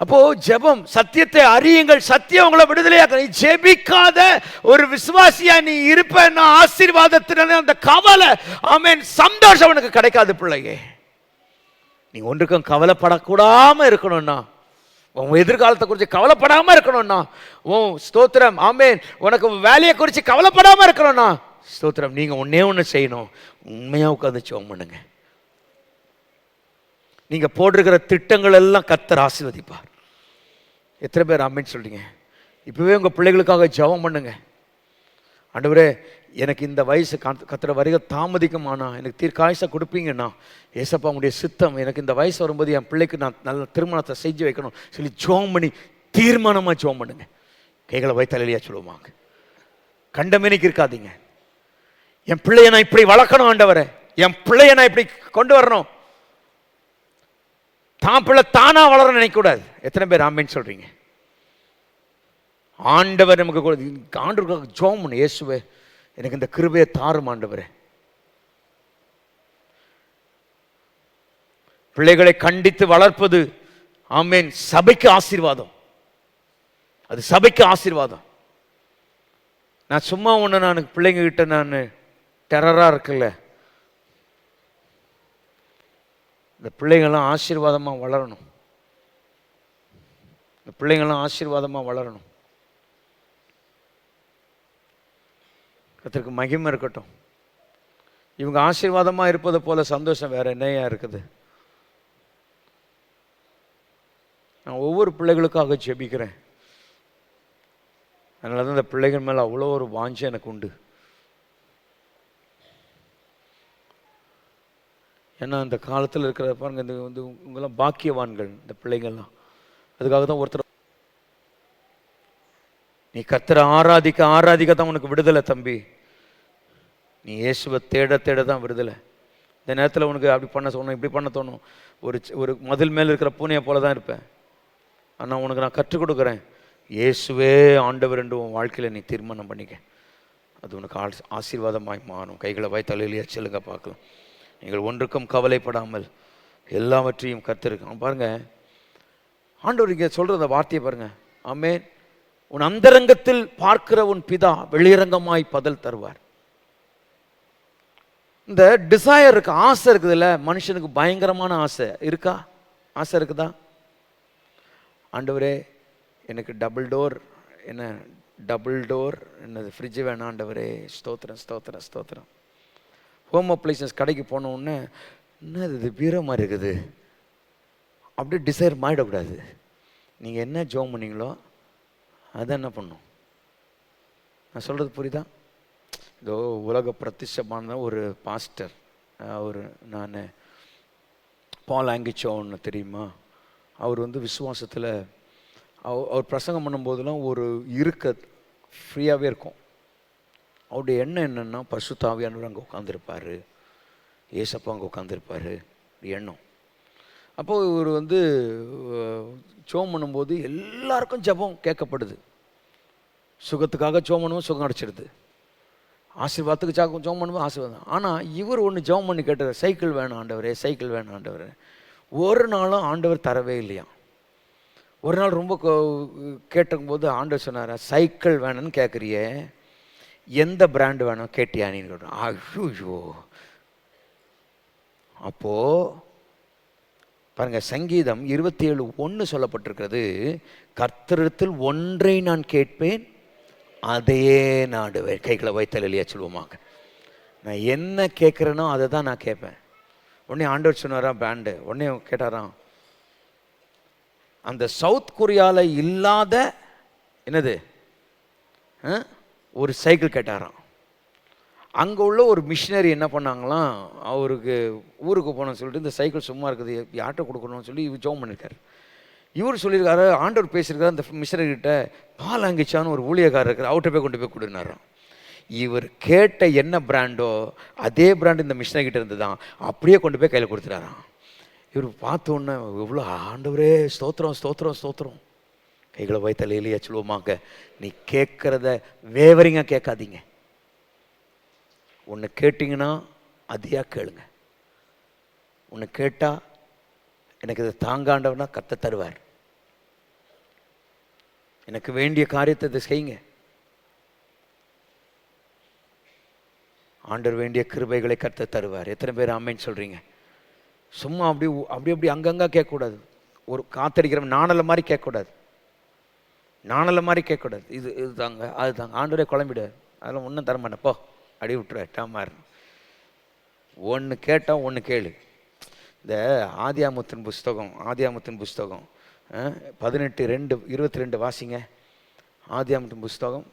அப்போ ஜெபம், சத்தியத்தை அறியுங்கள், சத்தியம் உங்களை விடுதலையாக்க. நீ ஜெபிக்காத ஒரு விசுவாசியா நீ இருப்ப, ஆசீர்வாதத்தினால அந்த கவலை, ஆமென், சந்தோஷம் உனக்கு கிடைக்காது பிள்ளையே. நீ ஒன்றுக்கும் கவலைப்படக்கூடாம இருக்கணும்னா, உன் எதிர்காலத்தை குறித்து கவலைப்படாம இருக்கணும்னா, உன் ஸ்தோத்திரம், ஆமென், உனக்கு வேலையை குறித்து கவலைப்படாம இருக்கணும்னா, ஸ்தோத்திரம், நீங்க ஒன்னே ஒன்று செய்யணும். உண்மையா உட்கார்ந்து ஜெபம் பண்ணுங்க. நீங்க போட்டிருக்கிற திட்டங்கள் எல்லாம் கர்த்தர் ஆசீர்வதிப்பார். எத்தனை பேர் ஆமென் சொல்றீங்க? இப்பவே உங்க பிள்ளைகளுக்காக ஜெபம் பண்ணுங்க. ஆண்டவரே, எனக்கு இந்த வயசு கர்த்தர் வருகை தாமதிக்குமானா எனக்கு தீர்க்காயுசை கொடுப்பீங்கன்னா, ஏசப்பா உங்களுடைய சித்தம், எனக்கு இந்த வயசு வரும்போது என் பிள்ளைக்கு நான் நல்ல திருமணத்தை செஞ்சு வைக்கணும் சொல்லி ஜெபம் பண்ணி தீர்மானமாக ஜெபம் பண்ணுங்க. கைகளை வைத்து அல்லேலூயா சொல்லுவாங்க. கண்டமேனிக்கு இருக்காதீங்க. என் பிள்ளைய நான் இப்படி வளர்க்கணும் ஆண்டவரே, என் பிள்ளைய நான் இப்படி கொண்டு வரணும், தான் பிள்ளை தானா வளர நினைக்கக்கூடாது. எத்தனை பேர் ஆமென் சொல்றீங்க? ஆண்டவர் நமக்கு ஆண்டவருக்காக ஜெபம் பண்ணு. இயேசுவே, எனக்கு இந்த கிருபையை தாரும் ஆண்டவரே. பிள்ளைகளை கண்டித்து வளர்ப்பது, ஆமென், சபைக்கு ஆசீர்வாதம். அது சபைக்கு ஆசீர்வாதம். நான் சும்மா ஒன்று, நான் பிள்ளைங்க கிட்ட நான் டெரரா இருக்குல்ல, இந்த பிள்ளைங்கள்லாம் ஆசீர்வாதமாக வளரணும். இந்த பிள்ளைங்கள்லாம் ஆசீர்வாதமாக வளரணும். கர்த்தருக்கு மகிமை இருக்கட்டும். இவங்க ஆசீர்வாதமாக இருப்பது போல சந்தோஷம் வேற என்னையா இருக்குது? நான் ஒவ்வொரு பிள்ளைகளுக்காக ஜெபிக்கிறேன். அதனால தான் இந்த பிள்ளைகள் மேலே அவ்வளோ ஒரு வாஞ்சை எனக்கு உண்டு. ஏன்னா இந்த காலத்தில் இருக்கிற பாருங்க, இந்த வந்து இவங்கெல்லாம் பாக்கியவான்கள் இந்த பிள்ளைங்கள்லாம். அதுக்காக தான் ஒருத்தர், நீ கர்த்தரை ஆராதிக்க ஆராதிக்க தான் உனக்கு விடுதலை தம்பி. நீ இயேசுவை தேட தேட தான் விடுதலை. இந்த நேரத்தில் உனக்கு அப்படி பண்ண தோணும், இப்படி பண்ண தோணும். ஒரு மதில் மேல் இருக்கிற பூனையை போல தான் இருப்பேன். ஆனால் உனக்கு நான் கற்றுக் கொடுக்குறேன், இயேசுவே ஆண்டவர் என்று உன் வாழ்க்கையில் நீ தீர்மானம் பண்ணிக்க. அது உனக்கு ஆசீர்வாதமாய் மாறும். கைகளை வைத்து அல்லேலூயா சொல்லுங்க பார்க்கலாம். நீங்கள் ஒன்றுக்கும் கவலைப்படாமல் எல்லாவற்றையும் கர்த்தருக்கு. பாருங்க, ஆண்டவர் இங்கே சொல்ற அந்த வார்த்தையை பாருங்க, ஆமென், உன் அந்தரங்கத்தில் பார்க்கிற உன் பிதா வெளியரங்கமாய் பதில் தருவார். இந்த டிசையர் இருக்கு, ஆசை இருக்குதுல்ல, மனுஷனுக்கு பயங்கரமான ஆசை இருக்கா? ஆசை இருக்குதா? ஆண்டவரே, எனக்கு டபுள் டோர் என்னது ஃப்ரிட்ஜ் வேணாம் ஆண்டவரே. ஸ்தோத்திரம் ஸ்தோத்திரம் ஸ்தோத்திரம். ஹோம் அப்ளைசன்ஸ் கடைக்கு போனோடனே, என்னது இது பீரோ மாதிரி இருக்குது, அப்படியே டிசைர் மாறிடக்கூடாது. நீங்கள் என்ன ஜெபம் பண்ணீங்களோ அதை என்ன பண்ணும்? நான் சொல்கிறது புரியுதா? இதோ உலக பிரதிஷ்டமான ஒரு பாஸ்டர், நான் பால் ஆங்கிச்சோன்னு தெரியுமா? அவர் வந்து விசுவாசத்தில் அவர் பிரசங்கம் பண்ணும்போதெல்லாம் ஒரு இருக்க ஃப்ரீயாகவே இருக்கும். அவருடைய எண்ணம் என்னென்னா, பரிசுத்த ஆவியானவர் அங்கே உட்காந்துருப்பார், ஏசப்பா அங்கே உட்காந்துருப்பார், எண்ணம். அப்போது இவர் வந்து ஜெபம் பண்ணும்போது எல்லாருக்கும் ஜெபம் கேட்கப்படுது. சுகத்துக்காக ஜெபம் பண்ணுவோம், சுகம் அடைச்சிடுது. ஆசீர்வாதத்துக்கு ஜெபம் பண்ணுவோம், ஆசீர்வாதம். ஆனால் இவர் ஒன்று ஜெபம் பண்ணி கேட்டார், சைக்கிள் வேணும் ஆண்டவரே, சைக்கிள் வேணும் ஆண்டவரே. ஒரு நாளும் ஆண்டவர் தரவே இல்லையா. ஒரு நாள் ரொம்ப கேட்டபோது ஆண்டவர் சொன்னார், சைக்கிள் வேணும்னு கேட்குறியே, எந்த பிராண்டு வேணும் கேட்டியா நீ? ஐயோ! அப்போ பாருங்க, சங்கீதம் 27:1 சொல்லப்பட்டிருக்கிறது, கர்த்தரிடத்தில் ஒன்றை நான் கேட்பேன், அதையே நாடுவேன். கைகளை வைத்து அல்லேலூயா சொல்லுவோமாங்க. நான் என்ன கேட்குறேனோ அதை தான் நான் கேட்பேன். உடனே ஆண்டவர் சொன்னாரா பிராண்டு, உடனே கேட்டாராம், அந்த சவுத் கொரியாவில் இல்லாத என்னது ஒரு சைக்கிள் கேட்டாராம். அங்கே உள்ள ஒரு மிஷினரி என்ன பண்ணாங்களாம், அவருக்கு ஊருக்கு போனோன்னு சொல்லிட்டு இந்த சைக்கிள் சும்மா இருக்குது, யார்கிட்ட கொடுக்கணும்னு சொல்லி இவர் ஜெபம் பண்ணியிருக்காரு. இவர் சொல்லியிருக்காரு, ஆண்டவர் பேசியிருக்காரு அந்த மிஷினரிகிட்ட, பால் ஆங்கிச்சான்னு ஒரு ஊழியக்காரர் இருக்கிற, அவர்கிட்ட போய் கொண்டு போய் கொடுனாராம். இவர் கேட்ட என்ன பிராண்டோ அதே பிராண்டு இந்த மிஷினரிகிட்ட இருந்து தான், அப்படியே கொண்டு போய் கையில் கொடுத்துட்டாராம். இவர் பார்த்தோன்னே, எவ்வளோ ஆண்டவரே, ஸ்தோத்திரம் ஸ்தோத்திரம் ஸ்தோத்திரம். கைகளை வைத்து அல்லேலூயா சொல்லுவோமாங்க. நீ கேட்குறத வேவரிங்காக கேட்காதீங்க. ஒன்று கேட்டிங்கன்னா அதையா கேளுங்க. ஒன்று கேட்டால் எனக்கு இதை தாங்காண்டவனா கத்த தருவார். எனக்கு வேண்டிய காரியத்தை இதை செய்யுங்க. ஆண்டவர் வேண்டிய கிருபைகளை கர்த்தர் தருவார். எத்தனை பேர் ஆமென் சொல்கிறீங்க? சும்மா அப்படி அங்கங்கே கேட்கக்கூடாது. ஒரு காத்தடிக்கிறவன் நாணலை மாதிரி கேட்கக்கூடாது. நாணலை மாதிரி கேட்கக்கூடாது. இது தாங்க அது தாங்க ஆண்டவரே குழம்பிடுவார். அதெல்லாம் ஒன்றும் தரமாட்டேன் போ அடி விட்டுருவார். டாமார் ஒன்று கேட்டால் ஒன்று கேளு. இந்த ஆதியாமத்தின் புஸ்தகம் 18:2-22 வாசிங்க. ஆதியாமத்தின் புஸ்தகம்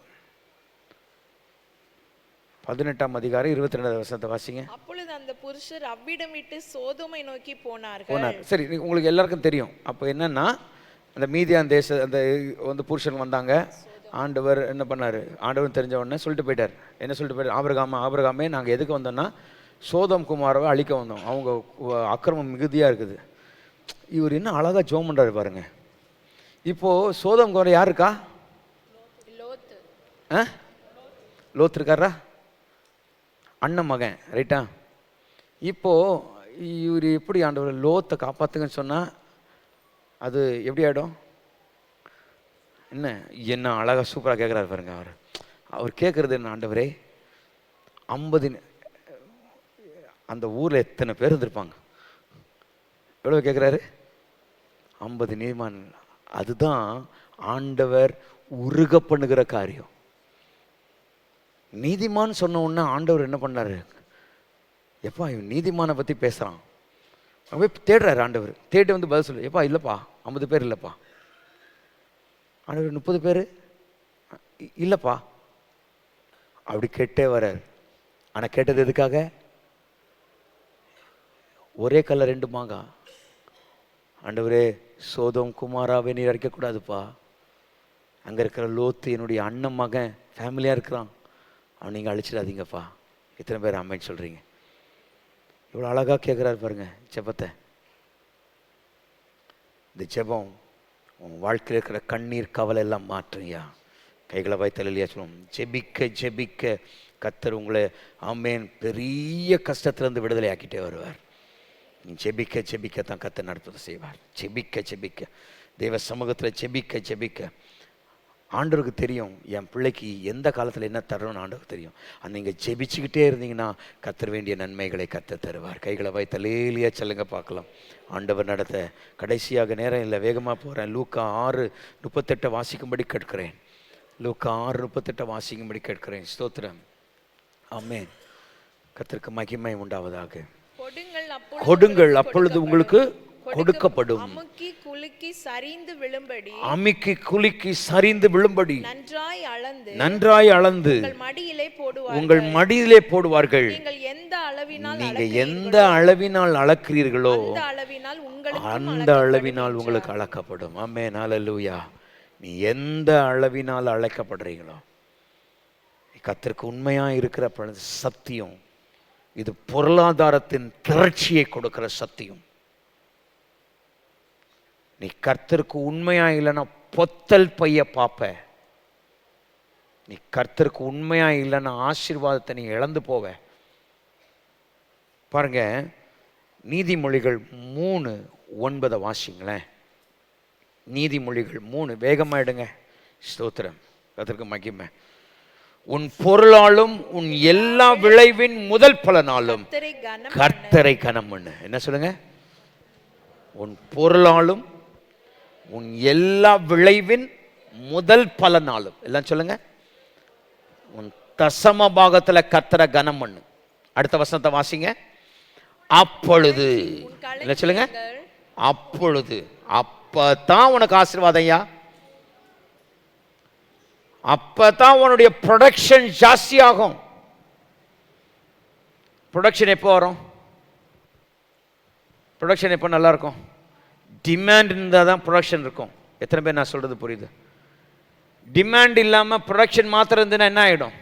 18ஆம் அதிகாரம் 22வது வசனத்தை வாசிங்க. அப்பொழுது அந்த புருஷர் அவ்விடம் விட்டு சோதோமை நோக்கி போனார்கள். சரி, உங்களுக்கு எல்லாருக்கும் தெரியும். அப்போ என்னன்னா, அந்த மீதியான் அந்த புருஷன் வந்தாங்க. ஆண்டவர் என்ன பண்ணார்? ஆண்டவர் தெரிஞ்ச உடனே சொல்லிட்டு போயிட்டார். என்ன சொல்லிட்டு போயிட்டார்? ஆபிரகாமே நாங்கள் எதுக்கு வந்தோம்னா சோதம் குமாரவை அழிக்க வந்தோம். அவங்க அக்கிரமம் மிகுதியாக இருக்குது. இவர் என்ன அழகாக ஜோம் பண்ணுறாரு பாருங்க. இப்போது சோதம் குமார் யார் இருக்கா? லோத் இருக்காரா? அண்ணன் மகன், ரைட்டா? இப்போது இவர் எப்படி ஆண்டவர் லோத்தை காப்பாற்றுங்கன்னு சொன்னால் அது எப்படி ஆகிடும்? என்ன அழகாக சூப்பராக கேட்குறாரு பாருங்க. அவர் கேட்குறது என்ன? ஆண்டவரே 50 அந்த ஊரில் எத்தனை பேர் இருந்திருப்பாங்க? எவ்வளோ கேட்குறாரு? 50 நீதிமான். அதுதான் ஆண்டவர் உருக பண்ணுகிற காரியம். நீதிமான் சொன்ன உடனே ஆண்டவர் என்ன பண்ணாரு? எப்பா இவன் நீதிமானை பற்றி பேசுகிறான். அவன் போய் தேடுறாரு. ஆண்டவர் தேடி வந்து பதில் சொல்லு. எப்பா இல்லைப்பா 50 பேர் இல்லைப்பா. ஆண்டவர் 30 பேர் இல்லைப்பா. அப்படி கேட்டே வர்றார். ஆனால் கேட்டது எதுக்காக? ஒரே கல்ல 2 மாங்காய். ஆண்டவரே சோதம் குமாராவை நீர் அடிக்கக்கூடாதுப்பா. அங்கே இருக்கிற லோத்து என்னுடைய அண்ணன் மகன் ஃபேமிலியாக இருக்கிறான். அவன் நீங்கள் அழிச்சிடாதீங்கப்பா. எத்தனை பேர் ஆமென் சொல்கிறீங்க? இவ்வளோ அழகாக கேட்குறாரு பாருங்க ஜெபத்தை. இந்த ஜெபம் உன் வாழ்க்கையில் இருக்கிற கண்ணீர் கவலை எல்லாம் மாற்றுங்கயா. கைகளை வாய்த்தலையா சொல்லுவோம். ஜெபிக்க கர்த்தர் உங்களை ஆமென் பெரிய கஷ்டத்திலேருந்து விடுதலை ஆக்கிட்டே வருவார். நீ ஜெபிக்க தான் கர்த்தர் நடப்பதை செய்வார். ஜெபிக்க தெய்வ சமூகத்தில் ஜெபிக்க ஆண்டவருக்கு தெரியும் என் பிள்ளைக்கு எந்த காலத்தில் என்ன தரணும்னு ஆண்டவருக்கு தெரியும். நீங்கள் ஜெபிச்சுக்கிட்டே இருந்தீங்கன்னா கர்த்தர் வேண்டிய நன்மைகளை கர்த்தர் தருவார். கைகளை வாய் தலையிலேயே சொல்லுங்க பார்க்கலாம். ஆண்டவர் நடத்த கடைசியாக நேரம் இல்லை, வேகமாக போகிறேன். லூக்கா 6:38 வாசிக்கும்படி கேட்கிறேன். லூக்கா 6:38 வாசிக்கும்படி கேட்கிறேன். ஸ்தோத்திரம். ஆமென். கர்த்தருக்கு மகிமை உண்டாவதாக. கொடுங்கள் அப்பொழுது உங்களுக்கு கொடுக்கப்படும். அமுக்கி குலுக்கி சரிந்து விழும்படி நன்றாய் அளந்து உங்கள் மடியிலே போடுவார்கள். நீங்க எந்த அளவினால் அளக்கிறீர்களோ அந்த அளவினால் உங்களுக்கு அளக்கப்படும். ஆமென். ஹல்லேலூயா. நீ எந்த அளவினால் அழைக்கப்படுறீங்களோ, கர்த்தருக்கு உண்மையா இருக்கிற சத்தியம் இது பொருளாதாரத்தின் திரட்சியை கொடுக்கிற சத்தியம். நீ கர்த்தருக்கு உண்மையா இல்லைன்னா பொத்தல் பைய பாப்ப. நீ கர்த்தருக்கு உண்மையா இல்லைன்னா ஆசீர்வாதத்தை நீ இழந்து போவ. பாருங்க, நீதிமொழிகள் 3:9 வாசிங்களேன். நீதிமொழிகள் 3 வேகமாயிடுங்க. ஸ்தோத்திரம். கர்த்தருக்கு மகிமை. உன் பொருளாலும் உன் எல்லா விளைவின் முதல் பலனாலும் கர்த்தரை கனம் பண்ணு. என்ன சொல்லுங்க? உன் பொருளாலும் உன் எல்லா விளைவின் முதல் பலனாலும், எல்லாம் சொல்லுங்க, உன் தசம பாகத்தில் கர்த்தரை கனம் பண்ணு. அடுத்த வசனத்தை வாசிங்க. அப்பொழுது என்ன சொல்லுங்க? அப்பொழுது அப்பதான் உனக்கு ஆசீர்வாதம் ஐயா. அப்பதான் உன்னுடைய ப்ரொடக்ஷன் ஜாஸ்தி ஆகும். ப்ரொடக்ஷன் எப்போ வரும்? ப்ரொடக்ஷன் எப்போ நல்லா இருக்கும்? டிமாண்ட் இருந்தால் தான் ப்ரொடக்ஷன் இருக்கும். எத்தனை பேர் நான் சொல்றது புரியுது? டிமாண்ட் இல்லாமல் ப்ரொடக்ஷன் மாத்திரம் இருந்துன்னா என்ன ஆகிடும்?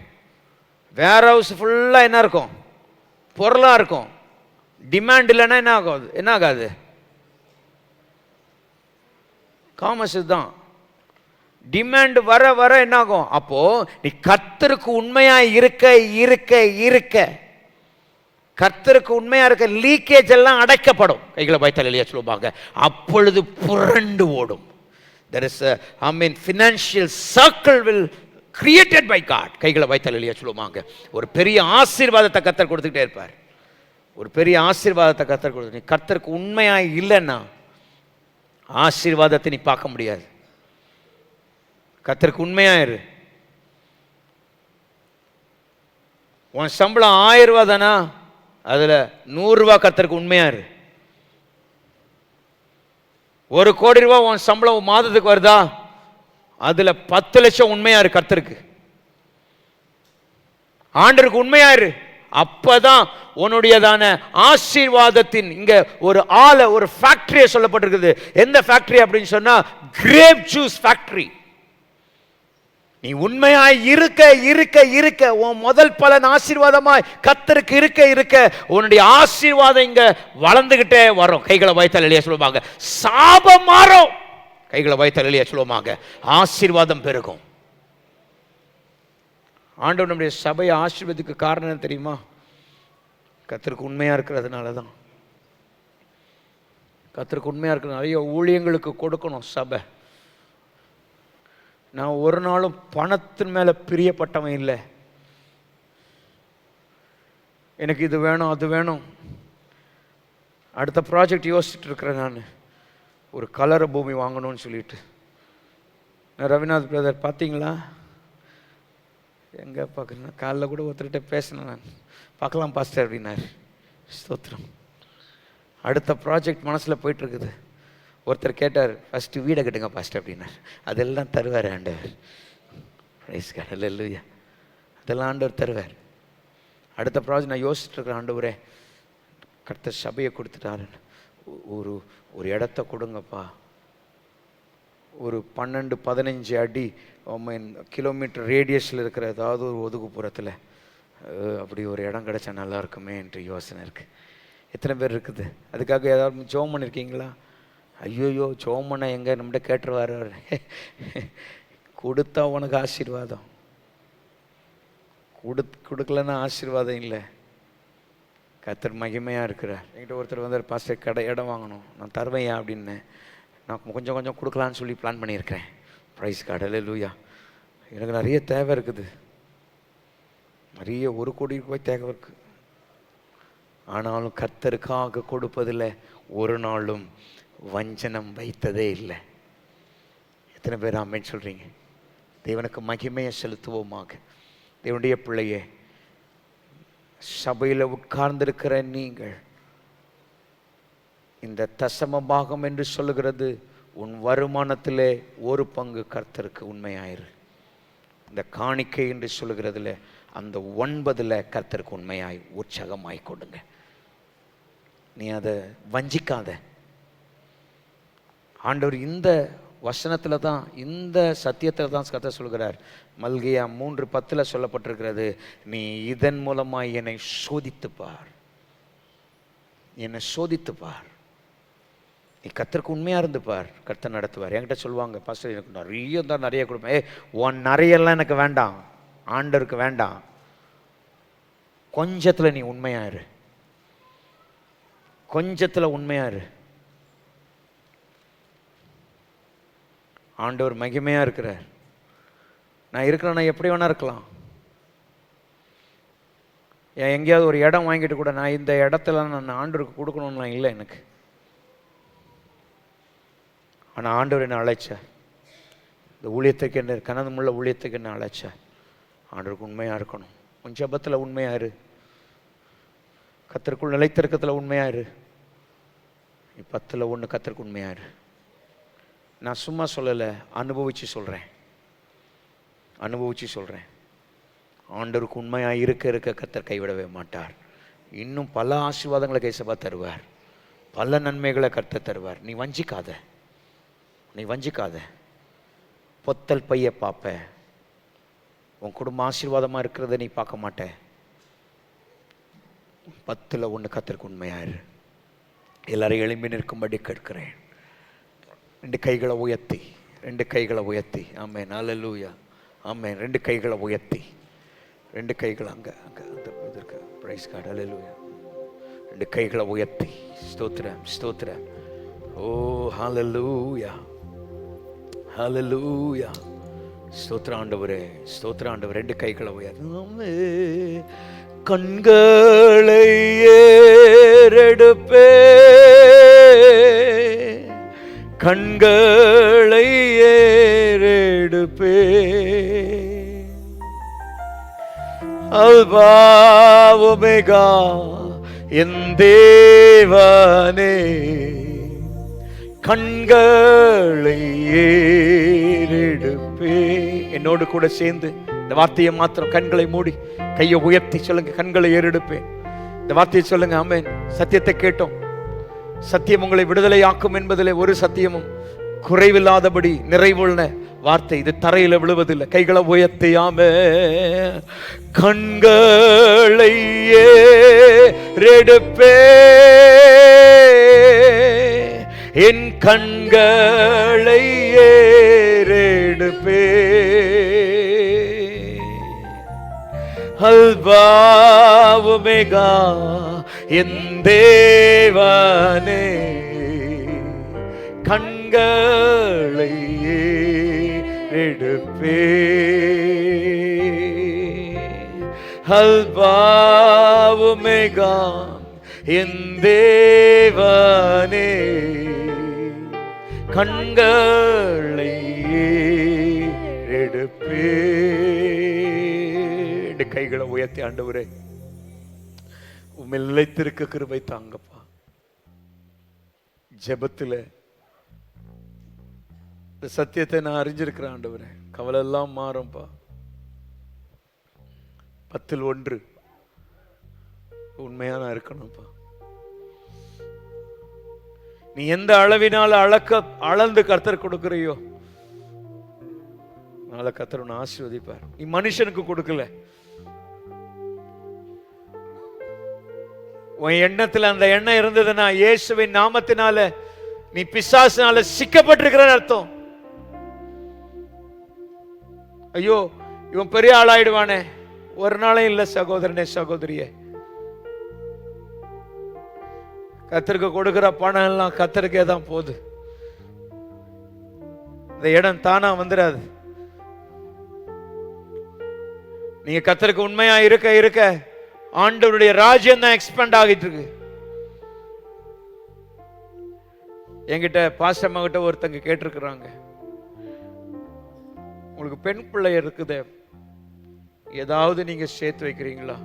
வேர் ஹவுஸ் ஃபுல்லாக என்ன இருக்கும்? பொருளாக இருக்கும். டிமாண்ட் இல்லைன்னா என்ன ஆகாது? காமர்ஸ் தான். டிமாண்ட் வர வர என்ன ஆகும்? அப்போ நீ கர்த்தருக்கு உண்மையா இருக்க இருக்க இருக்க கர்த்தருக்கு உண்மையா இருக்க லீக்கேஜ் எல்லாம் அடைக்கப்படும். கைகளை வைத்தால் இல்லையா சொல்லுவாங்க. அப்பொழுது புரண்டு ஓடும். there is a, I mean, financial circle will created by God. கைகளை வைத்தால் இல்லையா சொல்லுவாங்க. ஒரு பெரிய ஆசீர்வாதத்தை கர்த்தர் கொடுத்துக்கிட்டே இருப்பார். ஒரு பெரிய ஆசீர்வாதத்தை கர்த்தர் கொடுத்து, நீ கர்த்தருக்கு உண்மையாக இல்லைன்னா ஆசீர்வாதத்தை நீ பார்க்க முடியாது. கர்த்தருக்கு உண்மையாயிரு. உன் சம்பளம் 1000 ரூபா தானா, அதில் 100 ரூபா கர்த்தருக்கு உண்மையாயிரு. 1 கோடி ரூபா உன் சம்பளம் மாதத்துக்கு வருதா, அதில் 10 லட்சம் உண்மையாயிரு கர்த்தருக்கு. ஆண்டருக்கு உண்மையாயிரு. அப்பதான் உன்னுடையதான ஆசீர்வாதத்தின், இங்க ஒரு ஆளை, ஒரு ஃபேக்டரியை சொல்லப்பட்டிருக்குது. எந்த ஃபேக்டரி அப்படின்னு சொன்னா, கிரேப் ஜூஸ் ஃபேக்டரி. நீ உண்மையாய் இருக்க இருக்க இருக்க உன் முதல் பலன் ஆசீர்வாதமாய் கர்த்தருக்கு இருக்க இருக்க உன்னுடைய ஆசீர்வாதம் இங்க வளர்ந்துகிட்டே வரும். கைகளை வைத்தால் இல்லையா சொல்லுவாங்க, சாபம் மாறும். கைகளை வைத்தால் இல்லையா சொல்லுவாங்க, ஆசீர்வாதம் பெருகும். ஆண்டவர் நம்முடைய சபையை ஆசீர்வாதத்துக்கு காரணம் தெரியுமா? கர்த்தருக்கு உண்மையா இருக்கிறதுனால தான். கர்த்தருக்கு உண்மையா இருக்கிறது. நிறைய ஊழியங்களுக்கு கொடுக்கணும் சபை. நான் ஒரு நாளும் பணத்தின் மேல பிரியப்பட்டவன் இல்லை. எனக்கு இது வேணும் அது வேணும். அடுத்த ப்ராஜெக்ட் யோசிச்சுட்டு இருக்கிறேன் நான், ஒரு கலர பூமி வாங்கணும்னு சொல்லிட்டு. நான் ரவிநாத் பிரதர் பார்த்தீங்களா, எங்கே பார்க்குறேன், காலைல கூட ஒருத்தர்கிட்ட பேசினேன் நான். பார்க்கலாம் பாஸ்டர் அப்படின்னாரு. ஸ்தோத்திரம். அடுத்த ப்ராஜெக்ட் மனசில் போயிட்டுருக்குது. ஒருத்தர் கேட்டார், ஃபஸ்ட்டு வீடை கட்டுங்க பாஸ்டர் அப்படின்னார். அதெல்லாம் தருவார் ஆண்டவர். பிரைஸ் காட், அல்லேலூயா. அதெல்லாம் ஆண்டவர் தருவார். அடுத்த ப்ராஜெக்ட் நான் யோசிச்சுட்டு இருக்கிறேன், ஆண்டவரே கர்த்தர் சபையை கொடுத்துட்டாருன்னு. ஒரு இடத்த கொடுங்கப்பா, ஒரு 12-15 அடி கிலோமீட்டர் ரேடியஸில் இருக்கிற ஏதாவது ஒரு ஒதுக்குப்புறத்தில் அப்படி ஒரு இடம் கிடைச்சா நல்லா இருக்குமே என்று யோசனை இருக்குது. எத்தனை பேர் இருக்குது? அதுக்காக ஏதாவது ஜெபம் பண்ணியிருக்கீங்களா? ஐயோயோ, ஜெபம் பண்ண எங்கே நம்மகிட்ட கேட்டுருவார் அவர். கொடுத்தா உனக்கு ஆசீர்வாதம், கொடுக்கலன்னா ஆசீர்வாதம் இல்லை. கர்த்தர் மகிமையாக இருக்கிறார். என்கிட்ட ஒருத்தர் வந்தார், பாஸ்டர் இடம் வாங்கணும், நான் தருவேன் அப்படின்னு. நான் கொஞ்சம் கொஞ்சம் கொடுக்கலான்னு சொல்லி பிளான் பண்ணியிருக்கிறேன். ப்ரைஸ் காட், அல்லேலூயா. எனக்கு நிறைய தேவை இருக்குது, நிறைய 1 கோடி ரூபாய் தேவை இருக்குது. ஆனாலும் கர்த்தருக்காக கொடுப்பதில் ஒரு நாளும் வஞ்சனம் வைத்ததே இல்லை. எத்தனை பேர் ஆமென் சொல்கிறீங்க? தேவனுக்கு மகிமையை செலுத்துவோமாக. தேவனுடைய பிள்ளையே, சபையில் உட்கார்ந்திருக்கிற நீங்கள், இந்த தசம பாகம் என்று சொல்லுகிறது, உன் வருமானத்திலே 1 பங்கு கர்த்தருக்கு உண்மையாயிரு. இந்த காணிக்கை என்று சொல்லுகிறதுல அந்த 9 கர்த்தருக்கு உண்மையாய் உற்சாகமாய் கொடுங்க. நீ அதை வஞ்சிக்காத. ஆண்டவர் இந்த வசனத்தில் தான், இந்த சத்தியத்தில் தான் கர்த்தர் சொல்கிறார். மல்கியா 3:10 சொல்லப்பட்டிருக்கிறது, நீ இதன் மூலமாய் என்னை சோதித்துப்பார், என்னை சோதித்துப்பார். நீ கர்த்தருக்கு உண்மையாக இருந்துப்பார், கர்த்தர் நடத்துவார். என்கிட்ட சொல்லுவாங்க, பாஸ்டர் எனக்கு நிறைய தான், நிறைய கொடுப்பேன். உன் நிறையெல்லாம் எனக்கு வேண்டாம், ஆண்டவருக்கு வேண்டாம். கொஞ்சத்தில் நீ உண்மையாயிரு, கொஞ்சத்தில் உண்மையாயிரு. ஆண்டவர் மகிமையாக இருக்கிறார். நான் இருக்கிறேன்னா எப்படி வேணா இருக்கலாம். எங்கேயாவது ஒரு இடம் வாங்கிட்டு கூட நான் இந்த இடத்துல நான் ஆண்டவருக்கு கொடுக்கணும்லாம் இல்லை எனக்கு. ஆனால் ஆண்டவர் என்னை அழைச்சார், இந்த ஊழியத்துக்கு என்ன, கனதமுள்ள ஊழியத்துக்கு என்ன அழைச்சார். ஆண்டவருக்கு உண்மையாக இருக்கணும். உன் ஜெபத்தில் உண்மையாக இரு, கர்த்தருக்குள் நிலைத்திருக்கத்தில் உண்மையாக இரு. நீ 10ல் 1 கர்த்தருக்கு உண்மையாக இரு. நான் சும்மா சொல்லலை, அனுபவித்து சொல்கிறேன், அனுபவித்து சொல்கிறேன். ஆண்டவருக்கு உண்மையாக இருக்க இருக்க கர்த்தர் கைவிடவே மாட்டார். இன்னும் பல ஆசீர்வாதங்களை கைசபா தருவார், பல நன்மைகளை கர்த்தர் தருவார். நீ வஞ்சிக்காத, நீ வஞ்சிக்காத. பொத்தல் பைய பார்ப்ப, உன் குடும்ப ஆசீர்வாதமாக இருக்கிறத நீ பார்க்க மாட்ட. 10ல் 1 கர்த்தருக்கு உண்மையாயிரு. எல்லாரும் எழும்பி நிற்கும்படி கேட்கிறேன். 2 கைகளை உயர்த்தி, 2 கைகளை உயர்த்தி. ஆமென், அல்லேலூயா, ஆமென். 2 கைகளை உயர்த்தி, 2 கைகளை அங்கே அங்கே அந்த இதற்கு பிரைஸ் காட், அல்லேலூயா. 2 கைகளை உயர்த்தி ஸ்தோத்திரம், ஸ்தோத்திரம். ஓ ஹல்லேலூயா, ஹல்லேலூயா. ஸ்தோத்திரம் ஆண்டவரே, ஸ்தோத்திரம் ஆண்டவரே. 2 கைகளை உயர்த்தி கண்களை ஏறெடுப்பே, கண்களை ஏறெடுப்பே, அல்பா ஒமேகா என் தேவனே, கண்களை ஏறெடுப்பே. என்னோடு கூட சேர்ந்து இந்த வார்த்தையை மாத்திரம் கண்களை மூடி கையை உயர்த்தி சொல்லுங்க, கண்களை ஏறெடுப்பேன். இந்த வார்த்தையை சொல்லுங்க. ஆமென். சத்தியத்தை கேட்டோம். சத்தியம் உங்களை விடுதலை ஆக்கும் என்பதிலே ஒரு சத்தியமும் குறைவில்லாதபடி நிறைவுள்ள வார்த்தை. இது தரையில விழுவதில்லை. கைகளை உயர்த்தி ஆமென். கண்களை ஏறெடுப்பே, என் கண்களை ஏறெடுப்பே, அல்பா ஒமேகா என் தேவனே, கண்களை ஏறெடுப்பே, அல்பா ஒமேகா என் தேவனே, கண்களை ஏறெடுப்பே. கைகளை உயர்த்தி ஆண்டவரே, உம்மை நிலைத்திருக்க கிருபை தாங்கப்பா. ஜெபத்துல இந்த சத்தியத்தை நான் அறிஞ்சிருக்கிறேன் ஆண்டவரே. கவலை எல்லாம் மாறும்பா. 10ல் 1 உண்மையா நான் இருக்கணும்ப்பா. நீ எந்த அளவினால அளந்து கர்த்தர் கொடுக்கிறையோ அதனால கர்த்தர் உன்னை ஆசீர்வதிப்பார். நீ மனுஷனுக்கு கொடுக்கல, உன் எண்ணத்துல அந்த எண்ணம் இருந்ததுன்னா இயேசுவின் நாமத்தினால நீ பிசாசினால சிக்கப்பட்டிருக்கிற அர்த்தம். ஐயோ இவன் பெரிய ஆளாயிடுவானே, ஒரு நாளும் இல்ல சகோதரனே, சகோதரியே. கர்த்தருக்கு கொடுக்கிற பணம் எல்லாம் கர்த்தருக்கே தான் போகுது. இந்த இடம் தானா வந்துடாது. நீங்க கர்த்தருக்கு உண்மையா இருக்க இருக்க ஆண்டவருடைய ராஜ்யம் தான் எக்ஸ்பேண்ட் ஆகிட்டு இருக்கு. என்கிட்ட பாஸ்டம்மா கிட்ட ஒருத்தங்க கேட்டிருக்கிறாங்க, உங்களுக்கு பெண் பிள்ளை இருக்குது, ஏதாவது நீங்க சேர்த்து வைக்கிறீங்களா?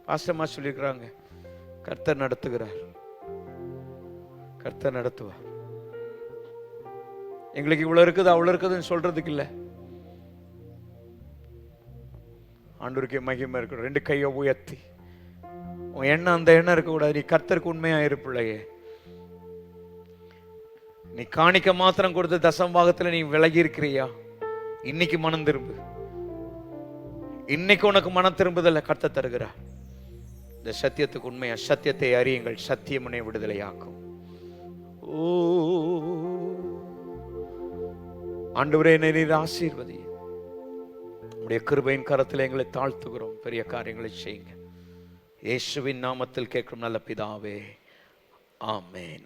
பாஸ்டம்மா சொல்லியிருக்கிறாங்க, கர்த்தர் நடத்துகிறார், கர்த்தர் நடத்துவார். எங்களுக்கு இவ்வளவு இருக்குது அவ்வளவு இருக்குதுன்னு சொல்றதுக்கு இல்லை. ஆண்டவருக்கே மகிமை இருக்கணும். 2 கையை உயர்த்தி உன் எண்ணம் அந்த எண்ணம் இருக்கக்கூடாது. நீ கர்த்தருக்கு உண்மையா இருப்பிள்ளையே. நீ காணிக்க மாத்திரம் கொடுத்து தசம்பாகத்துல நீ விலகி இருக்கிறியா? இன்னைக்கு மனம் திரும்பு. இன்னைக்கு உனக்கு மனம் திரும்புதல்ல கர்த்தர் தருகிறார். இந்த சத்தியத்துக்கு உண்மையா, சத்தியத்தை அறியுங்கள், சத்தியம் உன்னை விடுதலையாக்கும். ஓ ஆண்டவரே, என்னை நீர் ஆசீர்வதி. உம்முடைய கிருபையின் கரத்தில் எங்களை தாழ்த்துகிறோம். பெரிய காரியங்களை செய்யுங்க. இயேசுவின் நாமத்தில் கேட்கும் நல்ல பிதாவே, ஆமென்.